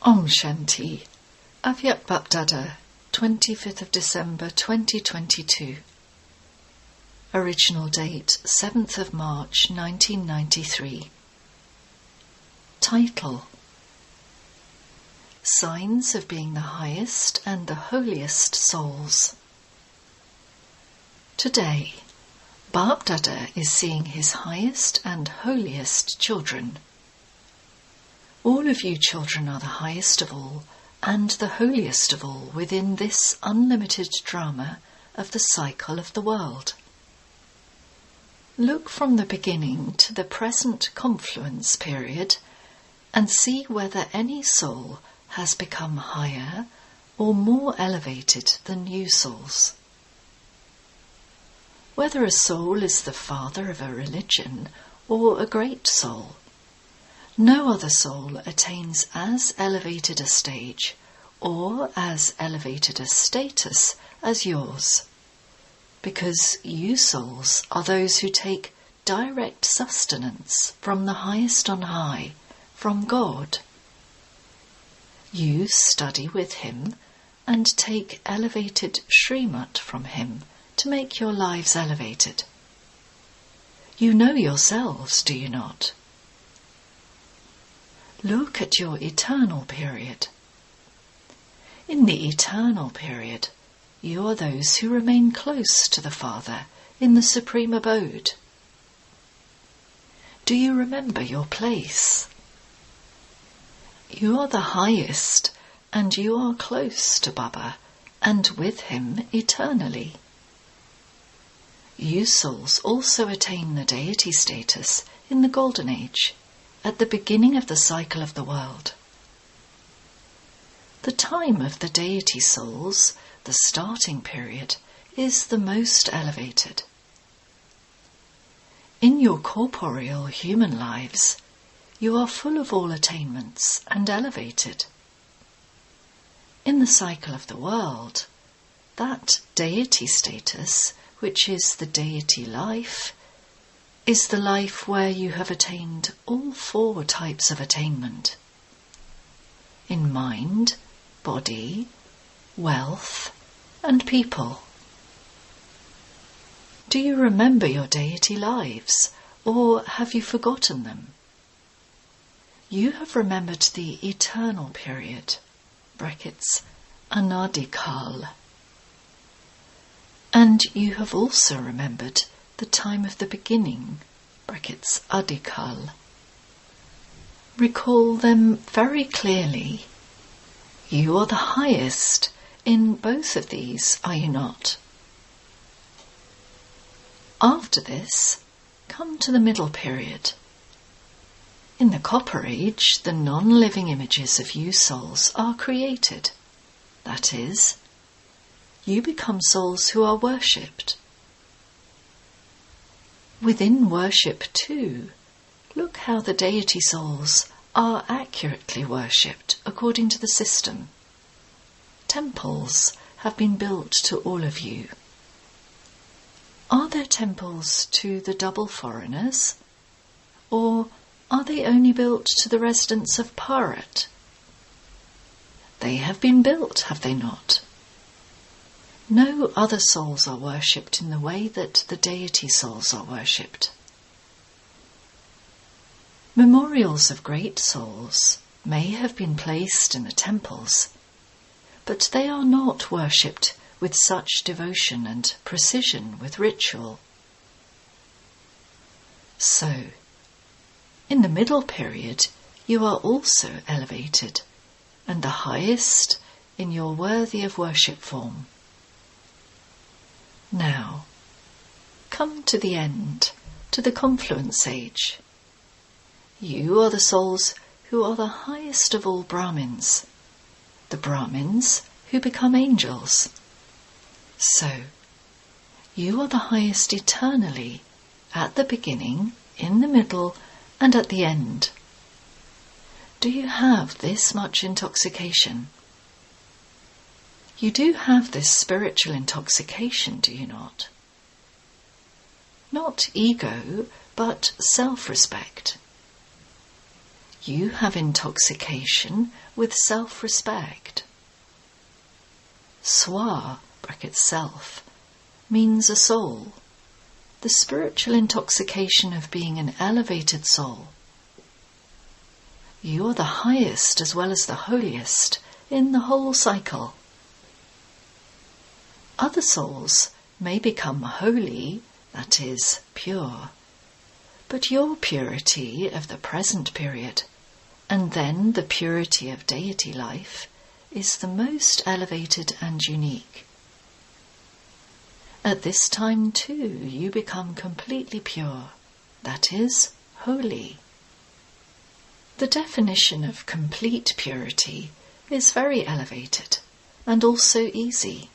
Om Shanti. Avyak Bapdada, 25th of December 2022. Original date 7th of March 1993. Title: Signs of being the highest and the holiest souls. Today, Bapdada is seeing his highest and holiest children. All of you children are the highest of all and the holiest of all within this unlimited drama of the cycle of the world. Look from the beginning to the present confluence period and see whether any soul has become higher or more elevated than you souls. Whether a soul is the father of a religion or a great soul, no other soul attains as elevated a stage or as elevated a status as yours, because you souls are those who take direct sustenance from the highest on high, from God. You study with him and take elevated Srimat from him to make your lives elevated. You know yourselves, do you not? Look at your eternal period. In the eternal period, you are those who remain close to the Father in the supreme abode. Do you remember your place? You are the highest, and you are close to Baba, and with him eternally. You souls also attain the deity status in the Golden Age, at the beginning of the cycle of the world. The time of the deity souls, the starting period, is the most elevated. In your corporeal human lives, you are full of all attainments and elevated. In the cycle of the world, that deity status, which is the deity life, is the life where you have attained all four types of attainment: in mind, body, wealth, and people. Do you remember your deity lives, or have you forgotten them? You have remembered the eternal period, brackets, Anadikal, and you have also remembered the time of the beginning, brackets, Adikal. Recall them very clearly. You are the highest in both of these, are you not? After this, come to the middle period. In the Copper Age, the non-living images of you souls are created. That is, you become souls who are worshipped. Within worship too, look how the deity souls are accurately worshipped according to the system. Temples have been built to all of you. Are there temples to the double foreigners, or are they only built to the residents of Bharat? They have been built, have they not? No other souls are worshipped in the way that the deity souls are worshipped. Memorials of great souls may have been placed in the temples, but they are not worshipped with such devotion and precision with ritual. So, in the middle period, you are also elevated, and the highest in your worthy of worship form. Now, come to the end, to the confluence age. You are the souls who are the highest of all Brahmins, the Brahmins who become angels. So, you are the highest eternally, at the beginning, in the middle, and at the end. Do you have this much intoxication? You do have this spiritual intoxication, do you not? Not ego, but self-respect. You have intoxication with self-respect. Swa, (self), means a soul, the spiritual intoxication of being an elevated soul. You are the highest as well as the holiest in the whole cycle. Other souls may become holy, that is, pure, but your purity of the present period, and then the purity of deity life, is the most elevated and unique. At this time too you become completely pure, that is, holy. The definition of complete purity is very elevated and also easy.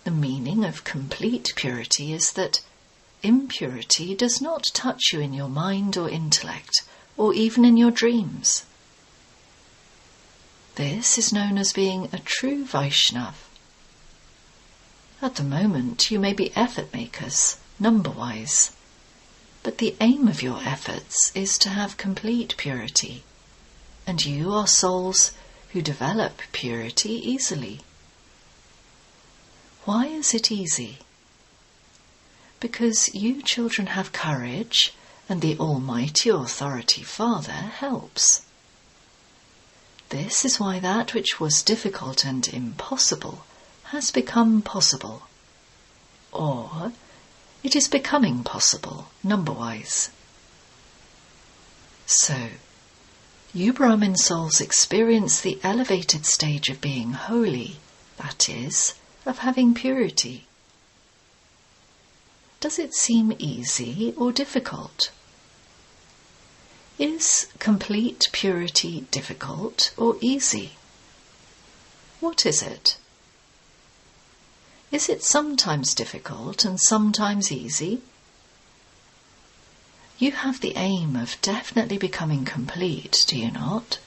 The meaning of complete purity is that impurity does not touch you in your mind or intellect, or even in your dreams. This is known as being a true Vaishnav. At the moment you may be effort makers, number-wise, but the aim of your efforts is to have complete purity, and you are souls who develop purity easily. Why is it easy? Because you children have courage, and the Almighty Authority Father helps. This is why that which was difficult and impossible has become possible, or it is becoming possible, number-wise. So, you Brahmin souls experience the elevated stage of being holy, that is, of having purity. Does it seem easy or difficult? Is complete purity difficult or easy? What is it? Is it sometimes difficult and sometimes easy? You have the aim of definitely becoming complete, do you not?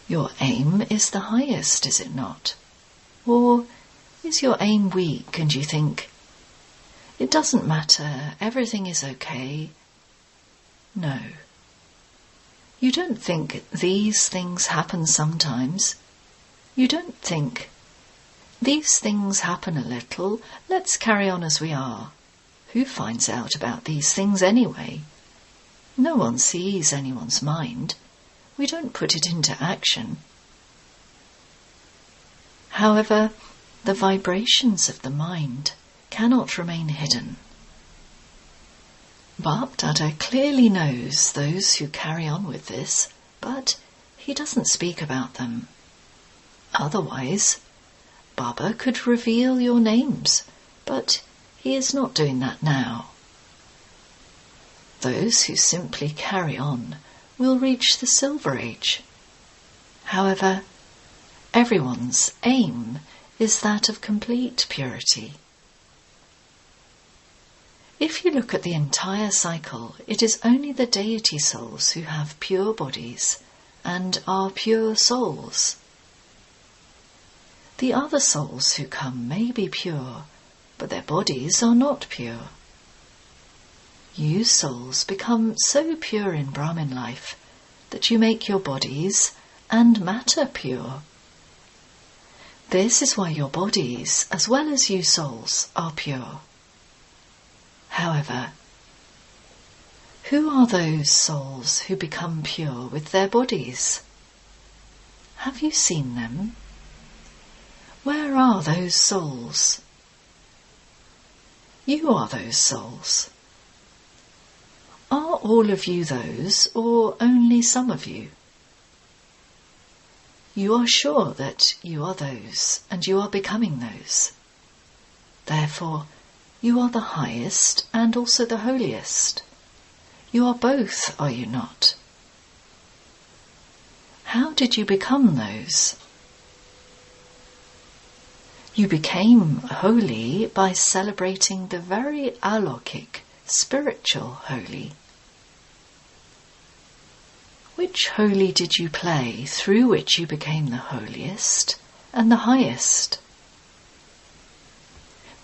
Your aim is the highest, is it not? Or is your aim weak and you think, it doesn't matter, everything is okay? No. You don't think these things happen sometimes. You don't think, these things happen a little, let's carry on as we are. Who finds out about these things anyway? No one sees anyone's mind. We don't put it into action. However, the vibrations of the mind cannot remain hidden. Bapdada clearly knows those who carry on with this, but he doesn't speak about them. Otherwise, Baba could reveal your names, but he is not doing that now. Those who simply carry on will reach the Silver Age. However, everyone's aim is that of complete purity. If you look at the entire cycle, it is only the deity souls who have pure bodies and are pure souls. The other souls who come may be pure, but their bodies are not pure. You souls become so pure in Brahmin life that you make your bodies and matter pure. This is why your bodies, as well as you souls, are pure. However, who are those souls who become pure with their bodies? Have you seen them? Where are those souls? You are those souls. Are all of you those, or only some of you? You are sure that you are those, and you are becoming those. Therefore, you are the highest and also the holiest. You are both, are you not? How did you become those? You became holy by celebrating the very alokik, spiritual holy. Which holy did you play through which you became the holiest and the highest?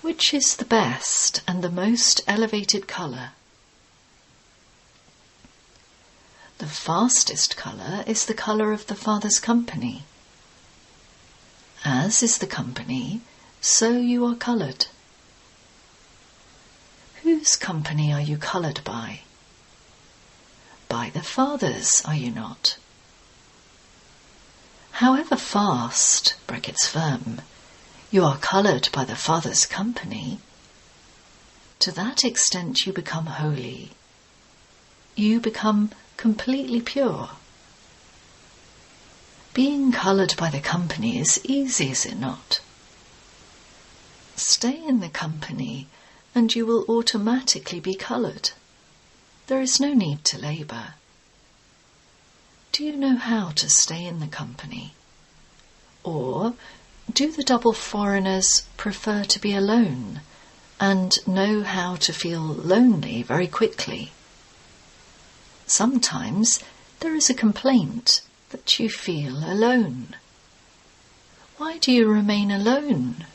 Which is the best and the most elevated colour? The fastest colour is the colour of the Father's company. As is the company, so you are coloured. Whose company are you coloured by? By the Father's, are you not? However fast, brackets firm, you are coloured by the Father's company, to that extent you become holy. You become completely pure. Being coloured by the company is easy, is it not? Stay in the company and you will automatically be coloured. There is no need to labour. Do you know how to stay in the company? Or do the double foreigners prefer to be alone and know how to feel lonely very quickly? Sometimes there is a complaint that you feel alone. Why do you remain alone?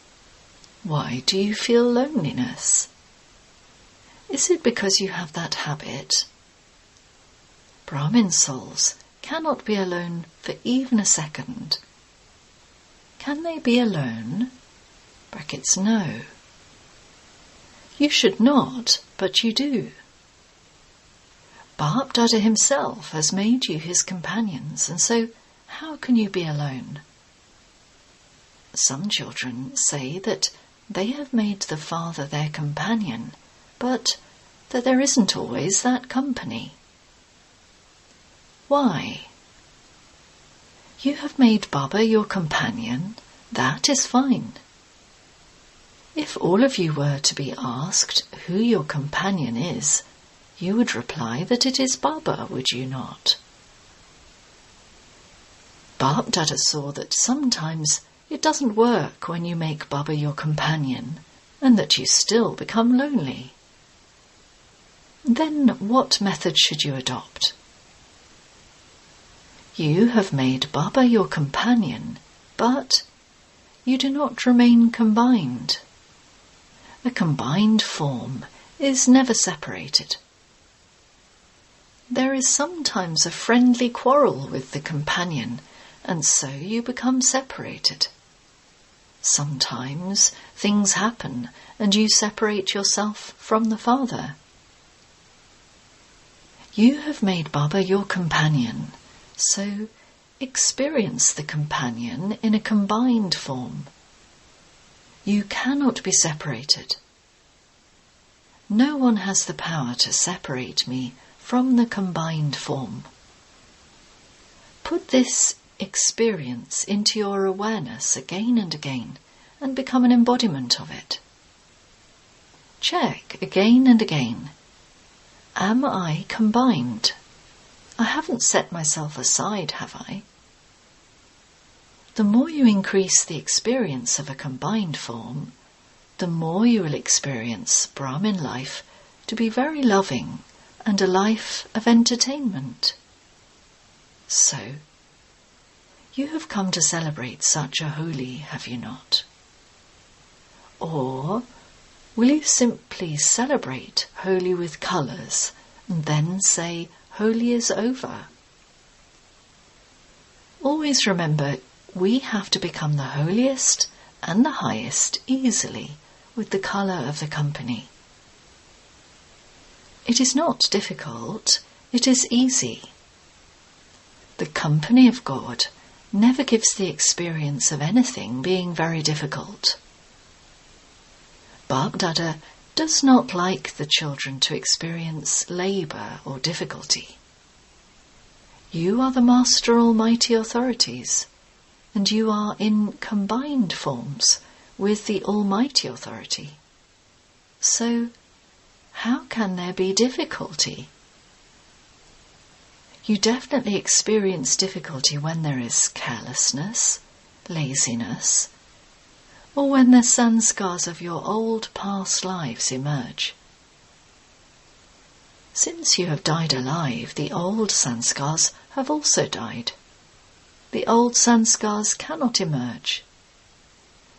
Why do you feel loneliness? Is it because you have that habit? Brahmin souls cannot be alone for even a second. Can they be alone? Brackets no. You should not, but you do. Bhāp himself has made you his companions, and so how can you be alone? Some children say that they have made the Father their companion, but that there isn't always that company. Why? You have made Baba your companion, that is fine. If all of you were to be asked who your companion is, you would reply that it is Baba, would you not? Bhāp saw that sometimes it doesn't work when you make Baba your companion, and that you still become lonely. Then what method should you adopt? You have made Baba your companion, but you do not remain combined. A combined form is never separated. There is sometimes a friendly quarrel with the companion, and so you become separated. Sometimes things happen and you separate yourself from the Father. You have made Baba your companion, so experience the companion in a combined form. You cannot be separated. No one has the power to separate me from the combined form. Put this experience into your awareness again and again and become an embodiment of it. Check again and again. Am I combined? I haven't set myself aside, have I? The more you increase the experience of a combined form, the more you will experience Brahmin life to be very loving and a life of entertainment. So, you have come to celebrate such a Holi, have you not? Or will you simply celebrate Holi with colours and then say Holi is over? Always remember, we have to become the holiest and the highest easily with the colour of the company. It is not difficult, it is easy. The company of God never gives the experience of anything being very difficult. Bhāp does not like the children to experience labour or difficulty. You are the Master Almighty Authorities, and you are in combined forms with the Almighty Authority. So, how can there be difficulty? You definitely experience difficulty when there is carelessness, laziness, or when the sanskars of your old past lives emerge. Since you have died alive, the old sanskars have also died. The old sanskars cannot emerge.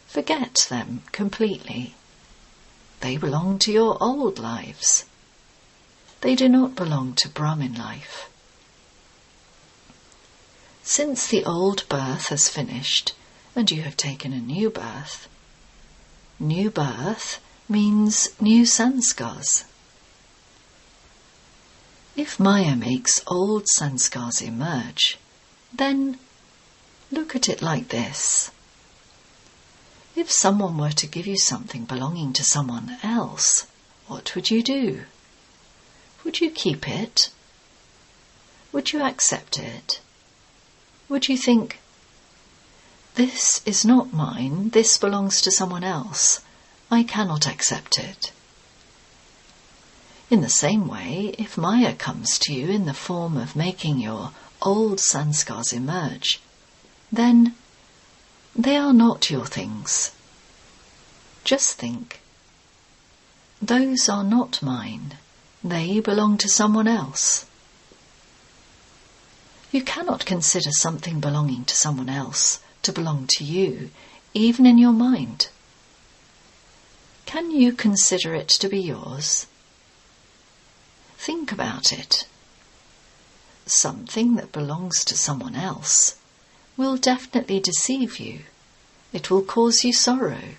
Forget them completely. They belong to your old lives. They do not belong to Brahmin life. Since the old birth has finished and you have taken a new birth means new sanskars. If Maya makes old sanskars emerge, then look at it like this. If someone were to give you something belonging to someone else, what would you do? Would you keep it? Would you accept it? Would you think, this is not mine, this belongs to someone else, I cannot accept it? In the same way, if Maya comes to you in the form of making your old sanskars emerge, then they are not your things. Just think, those are not mine, they belong to someone else. You cannot consider something belonging to someone else to belong to you, even in your mind. Can you consider it to be yours? Think about it. Something that belongs to someone else will definitely deceive you. It will cause you sorrow.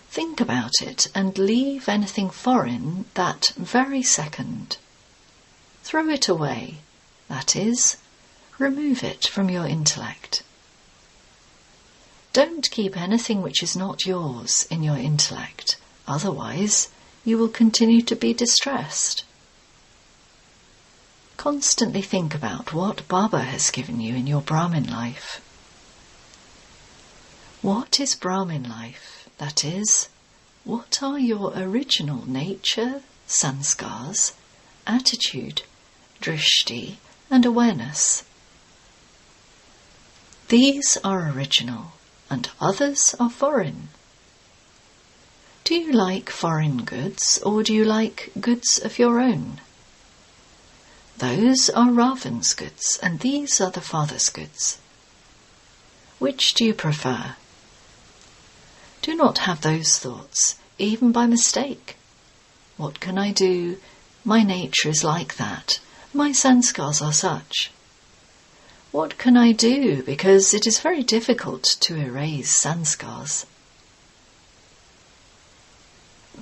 Think about it and leave anything foreign that very second. Throw it away. That is, remove it from your intellect. Don't keep anything which is not yours in your intellect, otherwise you will continue to be distressed. Constantly think about what Baba has given you in your Brahmin life. What is Brahmin life? That is, what are your original nature, sanskars, attitude, drishti, and awareness? These are original, and others are foreign. Do you like foreign goods, or do you like goods of your own? Those are Ravan's goods, and these are the Father's goods. Which do you prefer? Do not have those thoughts, even by mistake. What can I do? My nature is like that. My sanskars are such. What can I do? Because it is very difficult to erase sanskars.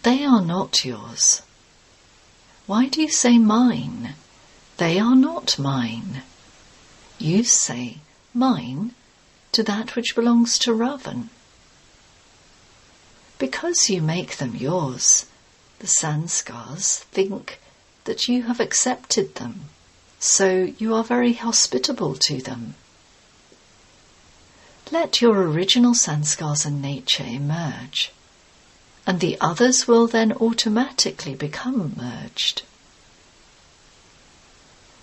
They are not yours. Why do you say mine? They are not mine. You say mine to that which belongs to Ravan. Because you make them yours, the sanskars think that you have accepted them, so you are very hospitable to them. Let your original sanskars and nature emerge, and the others will then automatically become merged.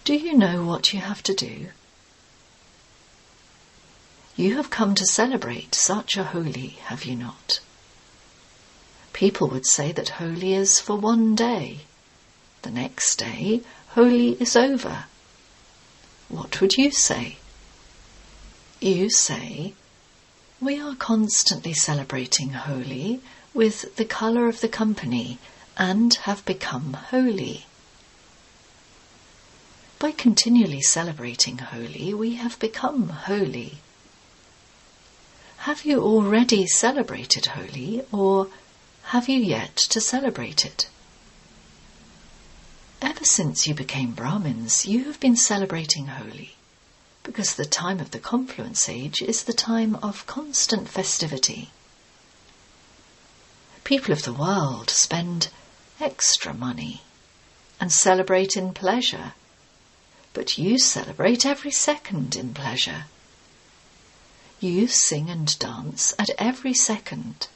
Do you know what you have to do? You have come to celebrate such a Holi, have you not? People would say that Holi is for one day. The next day, Holi is over. What would you say? You say, we are constantly celebrating Holi with the colour of the company and have become holy. By continually celebrating Holi, we have become holy. Have you already celebrated Holi, or have you yet to celebrate it? Ever since you became Brahmins, you have been celebrating Holi, because the time of the confluence age is the time of constant festivity. People of the world spend extra money and celebrate in pleasure, but you celebrate every second in pleasure. You sing and dance at every second.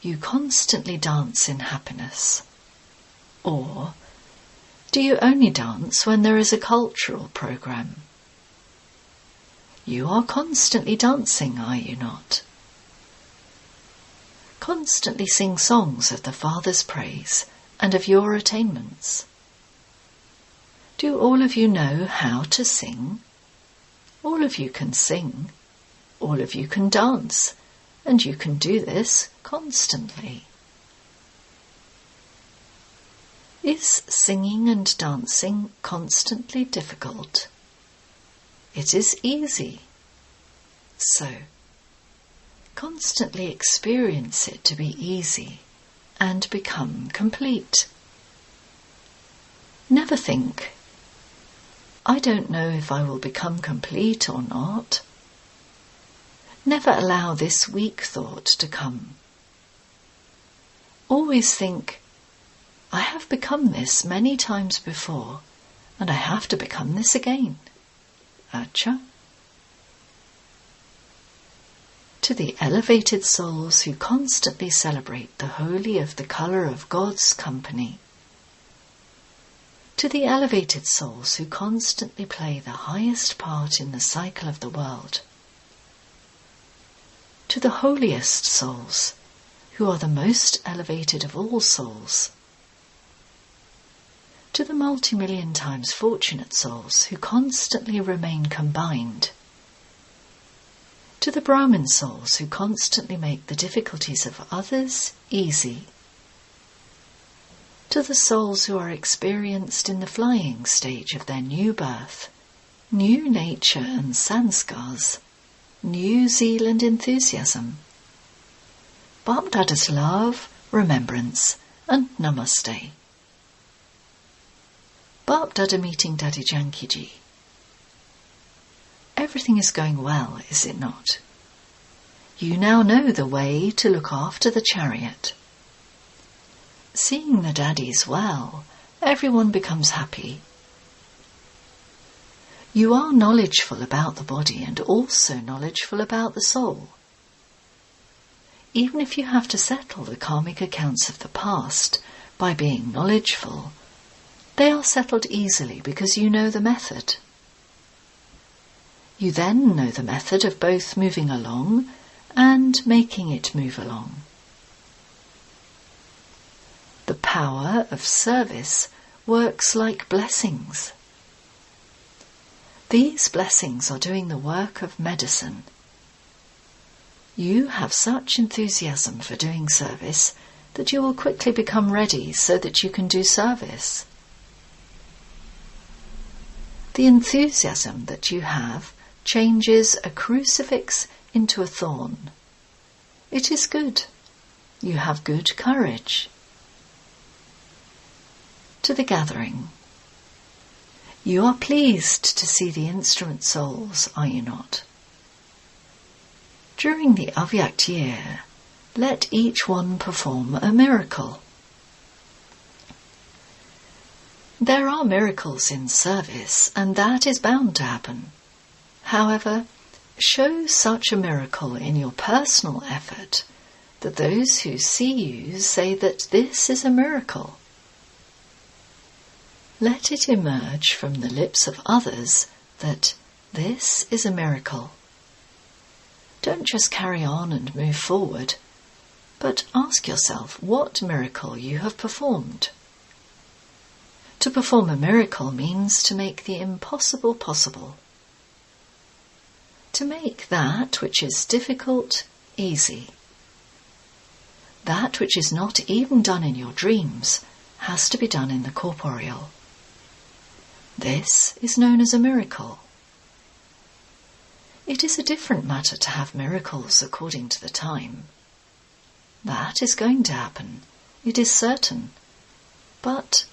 You constantly dance in happiness. Or do you only dance when there is a cultural program? You are constantly dancing, are you not? Constantly sing songs of the Father's praise and of your attainments. Do all of you know how to sing? All of you can sing. All of you can dance, and you can do this constantly. Is singing and dancing constantly difficult? it is easy. So, constantly experience it to be easy and become complete. Never think, I don't know if I will become complete or not. Never allow this weak thought to come. Always think, I have become this many times before, and I have to become this again. Acha. To the elevated souls who constantly celebrate the holy of the colour of God's company. To the elevated souls who constantly play the highest part in the cycle of the world. To the holiest souls, who are the most elevated of all souls. To the multi-million times fortunate souls who constantly remain combined. To the Brahmin souls who constantly make the difficulties of others easy. To the souls who are experienced in the flying stage of their new birth, new nature and sanskars, New Zealand enthusiasm. Bapdada's love, remembrance and namaste. Bapdada meeting Daddy Jankiji. Everything is going well, is it not? You now know the way to look after the chariot. Seeing the daddies well, everyone becomes happy. You are knowledgeful about the body and also knowledgeful about the soul. Even if you have to settle the karmic accounts of the past by being knowledgeful, they are settled easily because you know the method. You then know the method of both moving along and making it move along. The power of service works like blessings. These blessings are doing the work of medicine. You have such enthusiasm for doing service that you will quickly become ready so that you can do service. The enthusiasm that you have changes a crucifix into a thorn. It is good. You have good courage. To the gathering. You are pleased to see the instrument souls, are you not? During the Avyak year, let each one perform a miracle. There are miracles in service, and that is bound to happen. However, show such a miracle in your personal effort that those who see you say that this is a miracle. Let it emerge from the lips of others that this is a miracle. Don't just carry on and move forward, but ask yourself what miracle you have performed. To perform a miracle means to make the impossible possible. To make that which is difficult easy. That which is not even done in your dreams has to be done in the corporeal. This is known as a miracle. It is a different matter to have miracles according to the time. That is going to happen, it is certain. But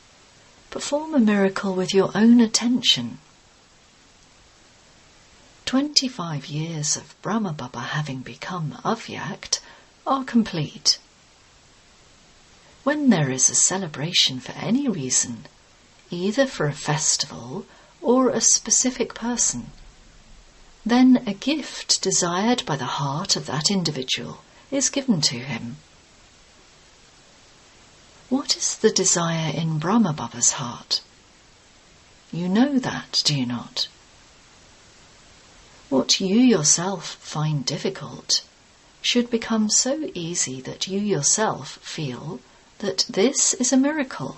perform a miracle with your own attention. 25 years of Brahma Baba having become avyakt are complete. When there is a celebration for any reason, either for a festival or a specific person, then a gift desired by the heart of that individual is given to him. What is the desire in Brahma Baba's heart? You know that, do you not? What you yourself find difficult should become so easy that you yourself feel that this is a miracle.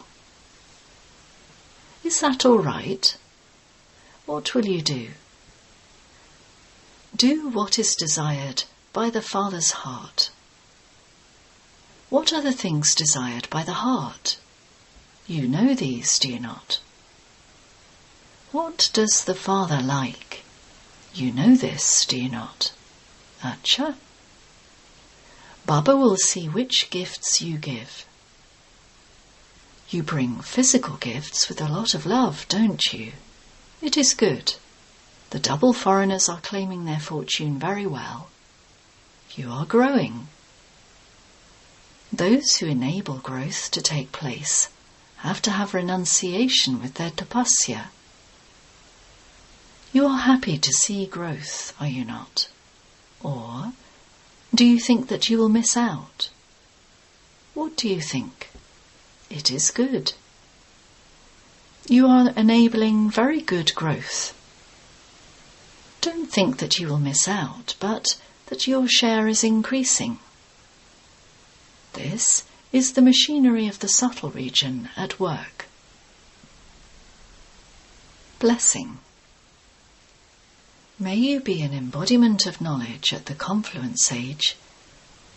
Is that all right? What will you do? Do what is desired by the Father's heart. What are the things desired by the heart? You know these, do you not? What does the Father like? You know this, do you not? Acha. Baba will see which gifts you give. You bring physical gifts with a lot of love, don't you? It is good. The double foreigners are claiming their fortune very well. You are growing. Those who enable growth to take place have to have renunciation with their tapasya. You are happy to see growth, are you not? Or do you think that you will miss out? What do you think? It is good. You are enabling very good growth. Don't think that you will miss out, but that your share is increasing. This is the machinery of the subtle region at work. Blessing. May you be an embodiment of knowledge at the confluence age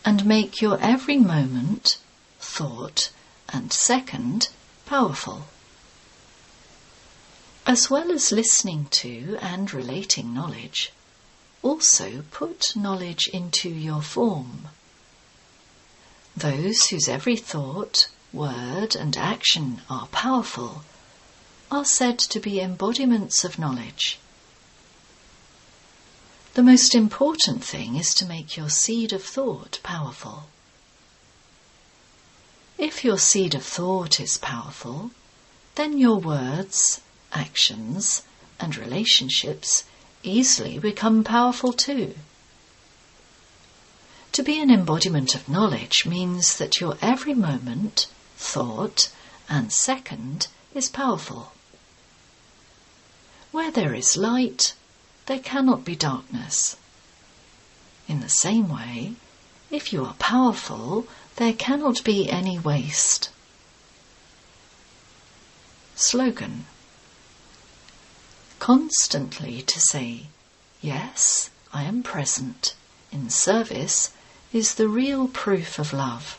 and make your every moment, thought and second powerful. As well as listening to and relating knowledge, also put knowledge into your form. Those whose every thought, word and action are powerful are said to be embodiments of knowledge. The most important thing is to make your seed of thought powerful. If your seed of thought is powerful, then your words, actions and relationships easily become powerful too. To be an embodiment of knowledge means that your every moment, thought and second is powerful. Where there is light, there cannot be darkness. In the same way, if you are powerful, there cannot be any waste. Slogan. Constantly to say, yes, I am present, in service, is the real proof of love.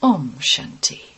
Om Shanti.